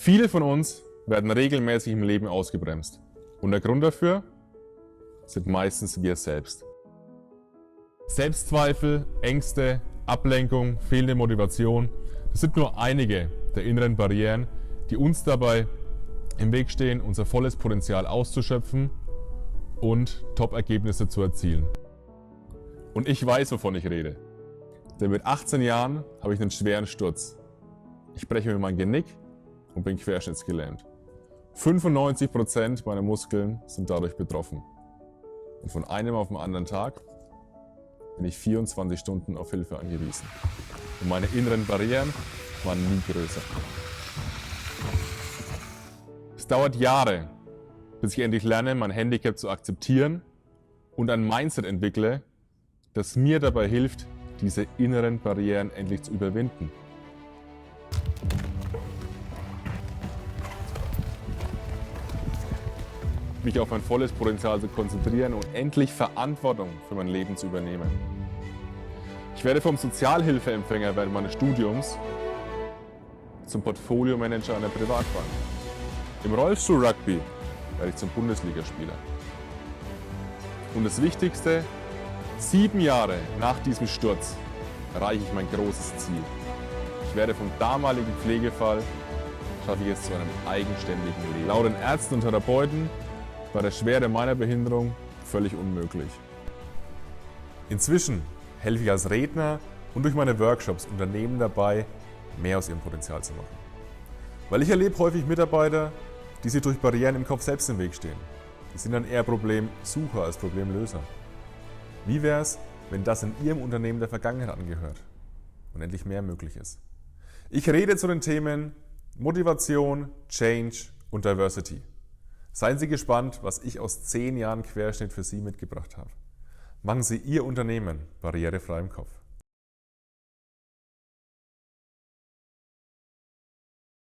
Viele von uns werden regelmäßig im Leben ausgebremst. Und der Grund dafür sind meistens wir selbst. Selbstzweifel, Ängste, Ablenkung, fehlende Motivation, das sind nur einige der inneren Barrieren, die uns dabei im Weg stehen, unser volles Potenzial auszuschöpfen und Top-Ergebnisse zu erzielen. Und ich weiß, wovon ich rede. Denn mit 18 Jahren habe ich einen schweren Sturz. Ich breche mir mein Genick und bin querschnittsgelähmt. 95% meiner Muskeln sind dadurch betroffen. Und von einem auf den anderen Tag bin ich 24 Stunden auf Hilfe angewiesen. Und meine inneren Barrieren waren nie größer. Es dauert Jahre, bis ich endlich lerne, mein Handicap zu akzeptieren und ein Mindset entwickle, das mir dabei hilft, diese inneren Barrieren endlich zu überwinden. Mich auf mein volles Potenzial zu konzentrieren und endlich Verantwortung für mein Leben zu übernehmen. Ich werde vom Sozialhilfeempfänger während meines Studiums zum Portfolio-Manager einer Privatbank. Im Rollstuhl-Rugby werde ich zum Bundesligaspieler. Und das Wichtigste, 7 Jahre nach diesem Sturz erreiche ich mein großes Ziel. Ich werde vom damaligen Pflegefall, schaffe ich es zu einem eigenständigen Leben. Laut den Ärzten und Therapeuten war der Schwere meiner Behinderung völlig unmöglich. Inzwischen helfe ich als Redner und durch meine Workshops Unternehmen dabei, mehr aus ihrem Potenzial zu machen. Weil ich erlebe häufig Mitarbeiter, die sich durch Barrieren im Kopf selbst im Weg stehen. Die sind dann eher Problemsucher als Problemlöser. Wie wäre es, wenn das in Ihrem Unternehmen der Vergangenheit angehört und endlich mehr möglich ist? Ich rede zu den Themen Motivation, Change und Diversity. Seien Sie gespannt, was ich aus 10 Jahren Querschnitt für Sie mitgebracht habe. Machen Sie Ihr Unternehmen barrierefrei im Kopf.